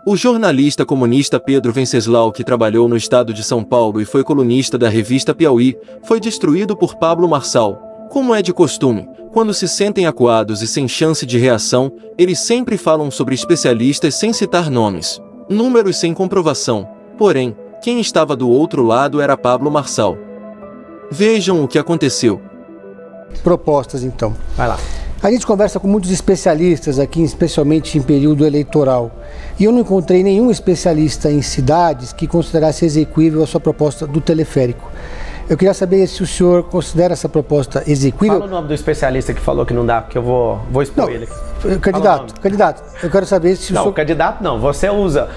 O jornalista comunista Pedro Venceslau, que trabalhou no estado de São Paulo e foi colunista da revista Piauí, foi destruído por Pablo Marçal. Como é de costume, quando se sentem acuados e sem chance de reação, eles sempre falam sobre especialistas sem citar nomes, números sem comprovação. Porém, quem estava do outro lado era Pablo Marçal. Vejam o que aconteceu. Propostas, então. Vai lá. A gente conversa com muitos especialistas aqui, especialmente em período eleitoral. E eu não encontrei nenhum especialista em cidades que considerasse exequível a sua proposta do teleférico. Eu queria saber se o senhor considera essa proposta exequível. Fala o nome do especialista que falou que não dá, porque eu vou expor ele. Candidato, eu quero saber se o senhor... Não, candidato não, você usa...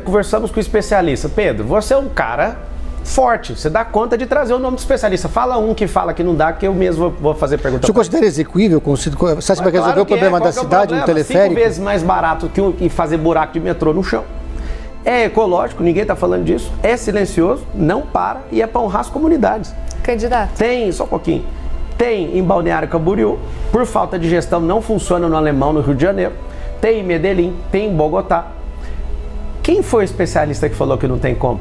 Conversamos com o especialista. Pedro, você é um cara forte, você dá conta de trazer o nome do especialista. Fala um que fala que não dá, que eu mesmo vou fazer pergunta. O senhor considera exequível? Você acha que vai resolver o problema da cidade no teleférico? 5 vezes mais barato que fazer buraco de metrô no chão. É ecológico, ninguém está falando disso. É silencioso, não para e é para honrar as comunidades. Candidato. Tem, só um pouquinho. Tem em Balneário Camboriú, por falta de gestão não funciona no Alemão, no Rio de Janeiro. Tem em Medellín, tem em Bogotá. Quem foi o especialista que falou que não tem como?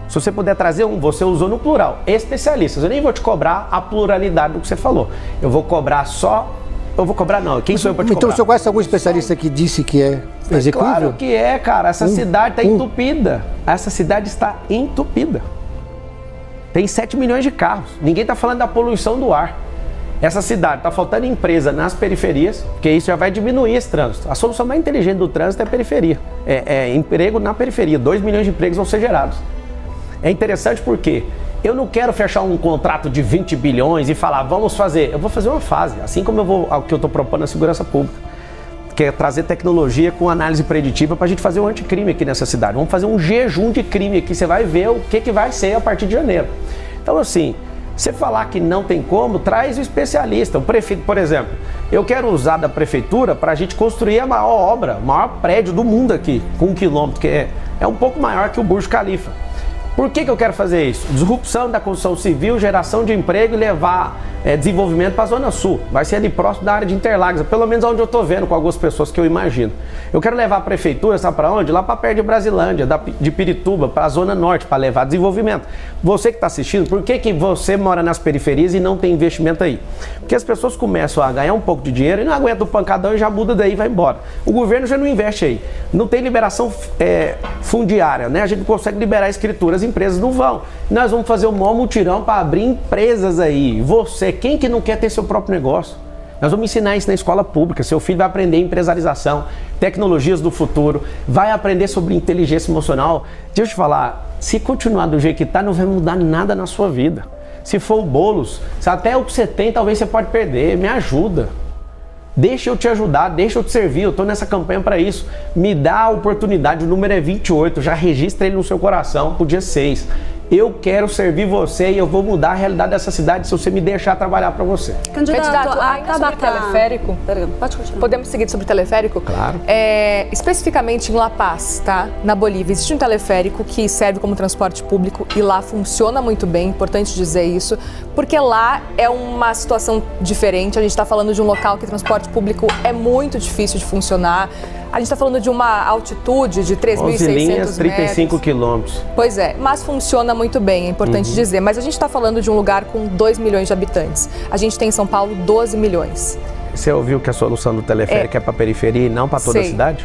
Se você puder trazer um, você usou no plural, especialistas. Eu nem vou te cobrar a pluralidade do que você falou. Eu vou cobrar só... Eu vou cobrar não, quem sou eu para te cobrar? Então o senhor conhece algum especialista que disse que é execuível? Claro que é, cara. Essa cidade está entupida. Essa cidade está entupida. Tem 7 milhões de carros. Ninguém está falando da poluição do ar. Essa cidade está faltando empresa nas periferias, porque isso já vai diminuir esse trânsito. A solução mais inteligente do trânsito é a periferia. É emprego na periferia. 2 milhões de empregos vão ser gerados. É interessante porque eu não quero fechar um contrato de 20 bilhões e falar, vamos fazer. Eu vou fazer uma fase, assim como o que eu estou propondo na segurança pública, que é trazer tecnologia com análise preditiva para a gente fazer um anticrime aqui nessa cidade. Vamos fazer um jejum de crime aqui, você vai ver o que vai ser a partir de janeiro. Então, assim, você falar que não tem como, traz o especialista. O prefeito, por exemplo, eu quero usar da prefeitura para a gente construir a maior obra, o maior prédio do mundo aqui, com 1 quilômetro, que é um pouco maior que o Burj Khalifa. Por que eu quero fazer isso? Disrupção da construção civil, geração de emprego e levar desenvolvimento para a Zona Sul. Vai ser ali próximo da área de Interlagos, pelo menos onde eu estou vendo com algumas pessoas que eu imagino. Eu quero levar a prefeitura, sabe para onde? Lá para perto de Brasilândia, de Pirituba, para a Zona Norte, para levar desenvolvimento. Você que está assistindo, por que você mora nas periferias e não tem investimento aí? Porque as pessoas começam a ganhar um pouco de dinheiro e não aguentam o pancadão e já muda daí e vai embora. O governo já não investe aí. Não tem liberação fundiária, né? A gente não consegue liberar escrituras, as empresas não vão. Nós vamos fazer um maior mutirão para abrir empresas aí. Você, quem que não quer ter seu próprio negócio? Nós vamos ensinar isso na escola pública. Seu filho vai aprender empresarização, tecnologias do futuro, vai aprender sobre inteligência emocional. Deixa eu te falar, se continuar do jeito que está, não vai mudar nada na sua vida. Se for o Boulos, se até o que você tem, talvez você pode perder. Me ajuda. Deixa eu te ajudar, deixa eu te servir, eu estou nessa campanha para isso. Me dá a oportunidade, o número é 28, já registra ele no seu coração pro dia 6. Eu quero servir você e eu vou mudar a realidade dessa cidade se você me deixar trabalhar para você. Candidato, ainda sobre teleférico, pode continuar. Podemos seguir sobre o teleférico? Claro. Especificamente em La Paz, tá? Na Bolívia, existe um teleférico que serve como transporte público e lá funciona muito bem, importante dizer isso, porque lá é uma situação diferente, a gente está falando de um local que transporte público é muito difícil de funcionar. A gente está falando de uma altitude de 3.600 metros. 35 quilômetros. Pois é, mas funciona muito bem, é importante dizer. Mas a gente está falando de um lugar com 2 milhões de habitantes. A gente tem em São Paulo 12 milhões. Você ouviu que a solução do teleférico é para a periferia e não para toda a cidade?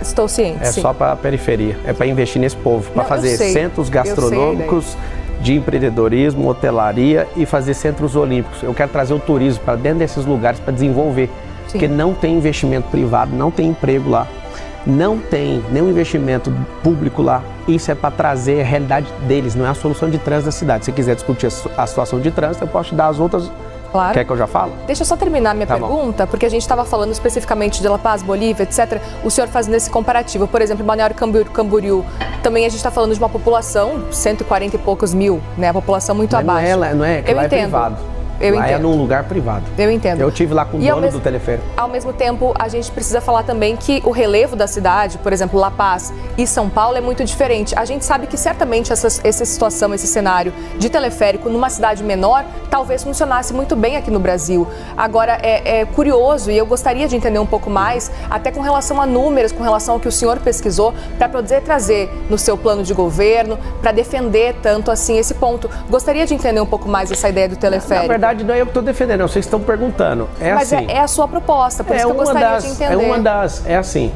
Estou ciente, sim. Só para a periferia, é para investir nesse povo, para fazer centros gastronômicos de empreendedorismo, hotelaria e fazer centros olímpicos. Eu quero trazer o turismo para dentro desses lugares para desenvolver. Sim. Porque não tem investimento privado, não tem emprego lá, não tem nenhum investimento público lá. Isso é para trazer a realidade deles, não é a solução de trânsito da cidade. Se você quiser discutir a situação de trânsito, eu posso te dar as outras. Claro. Quer que eu já falo? Deixa eu só terminar minha pergunta, porque a gente estava falando especificamente de La Paz, Bolívia, etc. O senhor fazendo esse comparativo, por exemplo, em Balneário Camboriú, também a gente está falando de uma população, 140 e poucos mil, né? A população muito abaixo. Não é que lá é privado. Eu lá entendo. É num lugar privado. Eu entendo. Eu estive lá com o dono do teleférico. Ao mesmo tempo, a gente precisa falar também que o relevo da cidade, por exemplo, La Paz e São Paulo, é muito diferente. A gente sabe que certamente essa situação, esse cenário de teleférico numa cidade menor, talvez funcionasse muito bem aqui no Brasil. Agora, é curioso e eu gostaria de entender um pouco mais, até com relação a números, com relação ao que o senhor pesquisou, para poder trazer no seu plano de governo, para defender tanto assim esse ponto. Gostaria de entender um pouco mais essa ideia do teleférico. Na verdade, não é eu que estou defendendo, vocês estão perguntando. Mas assim, é a sua proposta, por isso que eu gostaria de entender. É assim,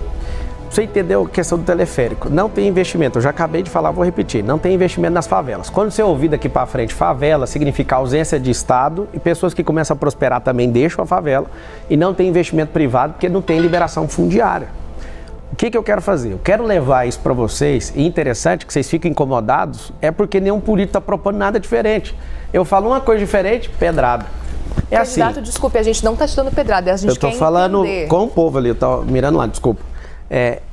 você entendeu a questão do teleférico, não tem investimento, eu já acabei de falar, vou repetir, não tem investimento nas favelas. Quando você ouvir daqui para frente, favela significa ausência de Estado e pessoas que começam a prosperar também deixam a favela e não tem investimento privado porque não tem liberação fundiária. O que eu quero fazer? Eu quero levar isso para vocês, e interessante que vocês fiquem incomodados, é porque nenhum político está propondo nada diferente. Eu falo uma coisa diferente, pedrada. É Candidato, assim. Desculpe, a gente não está te dando pedrada, a gente eu tô quer falando entender. com o povo ali, eu tô mirando lá, desculpa.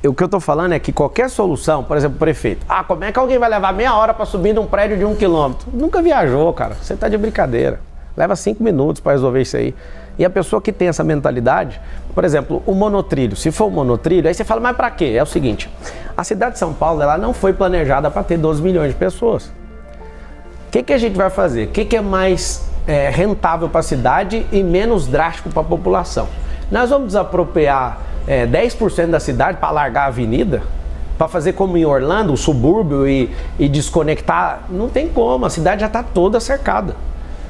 O que eu tô falando é que qualquer solução, por exemplo, o prefeito, como é que alguém vai levar meia hora para subir num prédio de 1 quilômetro? Nunca viajou, cara, você tá de brincadeira. Leva 5 minutos para resolver isso aí. E a pessoa que tem essa mentalidade, por exemplo, o monotrilho, se for o monotrilho, aí você fala, mas para quê? É o seguinte, a cidade de São Paulo, ela não foi planejada para ter 12 milhões de pessoas. O que a gente vai fazer? O que é mais rentável para a cidade e menos drástico para a população? Nós vamos desapropriar 10% da cidade para largar a avenida? Para fazer como em Orlando, o subúrbio e desconectar? Não tem como, a cidade já está toda cercada.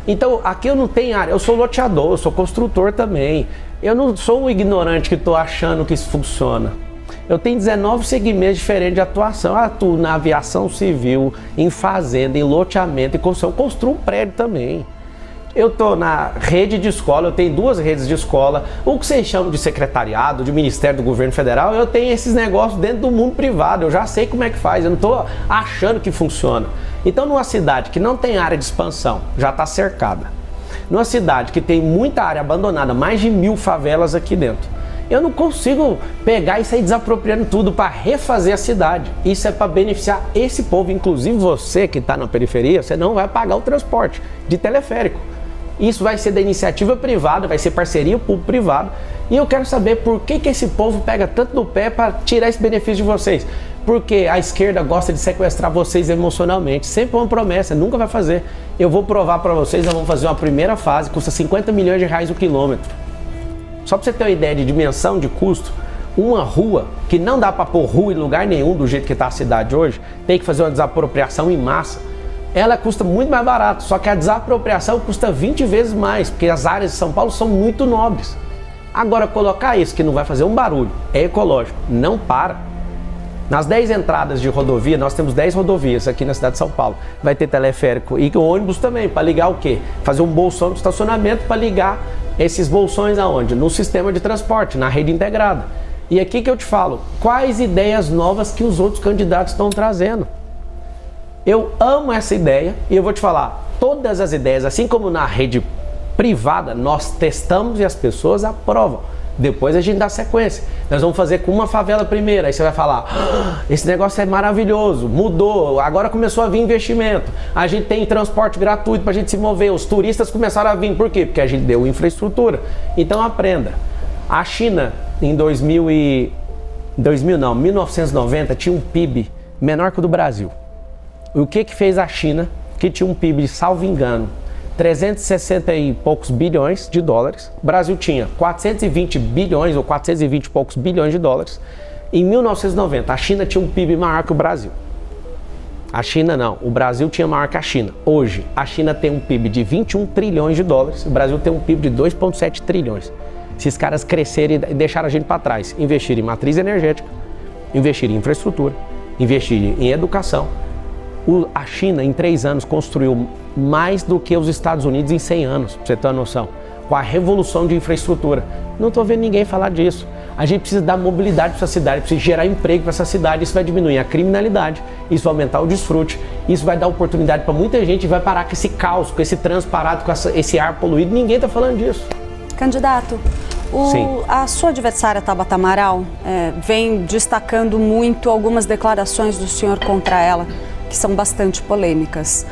Então, aqui eu não tenho área, eu sou loteador, eu sou construtor também. Eu não sou um ignorante que estou achando que isso funciona. Eu tenho 19 segmentos diferentes de atuação. Eu atuo na aviação civil, em fazenda, em loteamento e construção. Eu construo um prédio também. Eu estou na rede de escola, eu tenho 2 redes de escola. O que vocês chamam de secretariado, de Ministério do Governo Federal, eu tenho esses negócios dentro do mundo privado. Eu já sei como é que faz, eu não estou achando que funciona. Então, numa cidade que não tem área de expansão, já está cercada. Numa cidade que tem muita área abandonada, mais de 1000 favelas aqui dentro, eu não consigo pegar e sair desapropriando tudo para refazer a cidade. Isso é para beneficiar esse povo, inclusive você que está na periferia, você não vai pagar o transporte de teleférico. Isso vai ser da iniciativa privada, vai ser parceria público-privada. E eu quero saber por que esse povo pega tanto no pé para tirar esse benefício de vocês. Porque a esquerda gosta de sequestrar vocês emocionalmente. Sempre uma promessa, nunca vai fazer. Eu vou provar para vocês, nós vamos fazer uma primeira fase, custa 50 milhões de reais o quilômetro. Só para você ter uma ideia de dimensão de custo, uma rua, que não dá para pôr rua em lugar nenhum do jeito que está a cidade hoje, tem que fazer uma desapropriação em massa. Ela custa muito mais barato, só que a desapropriação custa 20 vezes mais, porque as áreas de São Paulo são muito nobres. Agora, colocar isso, que não vai fazer um barulho, é ecológico, não para. Nas 10 entradas de rodovia, nós temos 10 rodovias aqui na cidade de São Paulo. Vai ter teleférico e ônibus também, para ligar o quê? Fazer um bolsão de estacionamento para ligar esses bolsões aonde? No sistema de transporte, na rede integrada. E aqui que eu te falo, quais ideias novas que os outros candidatos estão trazendo? Eu amo essa ideia e eu vou te falar, todas as ideias, assim como na rede privada, nós testamos e as pessoas aprovam. Depois a gente dá sequência. Nós vamos fazer com uma favela primeiro, aí você vai falar, esse negócio é maravilhoso, mudou, agora começou a vir investimento. A gente tem transporte gratuito para a gente se mover, os turistas começaram a vir, por quê? Porque a gente deu infraestrutura. Então aprenda. A China, em 1990, tinha um PIB menor que o do Brasil. O que fez a China, que tinha um PIB, salvo engano, 360 e poucos bilhões de dólares. O Brasil tinha 420 bilhões ou 420 e poucos bilhões de dólares. Em 1990, a China tinha um PIB maior que o Brasil. A China não, o Brasil tinha maior que a China. Hoje, a China tem um PIB de 21 trilhões de dólares, o Brasil tem um PIB de 2,7 trilhões. Esses caras crescerem e deixaram a gente para trás, investir em matriz energética, investir em infraestrutura, investir em educação. A China, em 3 anos, construiu mais do que os Estados Unidos em 100 anos, pra você ter uma noção, com a revolução de infraestrutura. Não estou vendo ninguém falar disso. A gente precisa dar mobilidade para essa cidade, precisa gerar emprego para essa cidade. Isso vai diminuir a criminalidade, isso vai aumentar o desfrute, isso vai dar oportunidade para muita gente e vai parar com esse caos, com esse trânsito parado, com esse ar poluído. Ninguém está falando disso. Candidato, a sua adversária, Tabata Amaral, vem destacando muito algumas declarações do senhor contra ela, que são bastante polêmicas.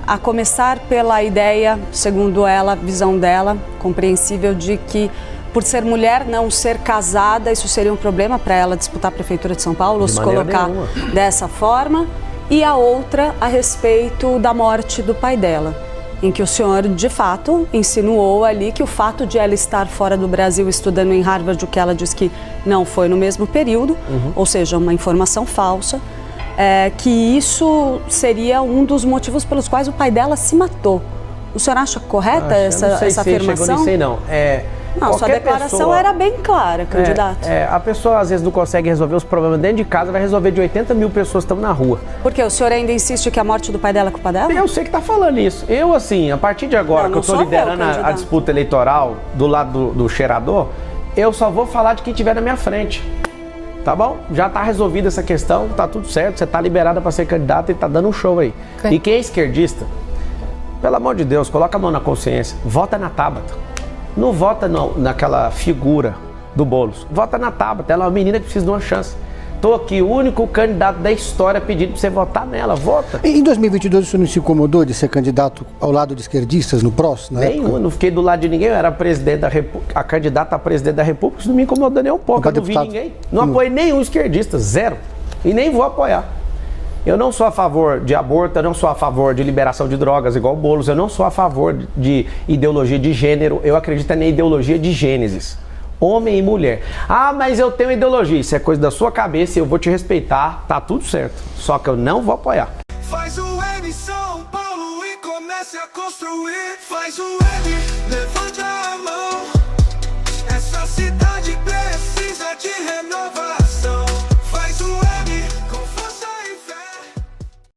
A começar pela ideia, segundo ela, visão dela, compreensível, de que por ser mulher, não ser casada, isso seria um problema para ela disputar a Prefeitura de São Paulo, ou se colocar dessa forma. E a outra a respeito da morte do pai dela, em que o senhor, de fato, insinuou ali que o fato de ela estar fora do Brasil estudando em Harvard, o que ela diz que não foi no mesmo período, ou seja, uma informação falsa, que isso seria um dos motivos pelos quais o pai dela se matou. O senhor acha correta essa afirmação? Não sei, não. Não, sua declaração era bem clara, candidato. A pessoa às vezes não consegue resolver os problemas dentro de casa, vai resolver de 80 mil pessoas que estão na rua. Por quê? O senhor ainda insiste que a morte do pai dela é culpa dela? Eu sei que tá falando isso. Eu, assim, a partir de agora que eu tô liderando a disputa eleitoral do lado do cheirador, eu só vou falar de quem estiver na minha frente. Tá bom? Já tá resolvida essa questão, tá tudo certo, você tá liberada para ser candidata e tá dando um show aí. E quem é esquerdista, pelo amor de Deus, coloca a mão na consciência, vota na Tabata. Não vota naquela figura do Boulos. Vota na Tabata, ela é uma menina que precisa de uma chance. Tô aqui, o único candidato da história pedindo pra você votar nela, vota. Em 2022 o senhor não se incomodou de ser candidato ao lado de esquerdistas no PROS? Nenhum, não fiquei do lado de ninguém, eu era presidente da República, a candidata a presidente da República, isso não me incomodou nem um pouco, eu não vi ninguém. Não apoiei nenhum esquerdista, zero. E nem vou apoiar. Eu não sou a favor de aborto, eu não sou a favor de liberação de drogas igual o Boulos, eu não sou a favor de ideologia de gênero, eu acredito na ideologia de Gênesis, homem e mulher. Ah, mas eu tenho ideologia, isso é coisa da sua cabeça e eu vou te respeitar, tá tudo certo, só que eu não vou apoiar. Faz o M São Paulo e comece a construir, faz o M, levante a mão.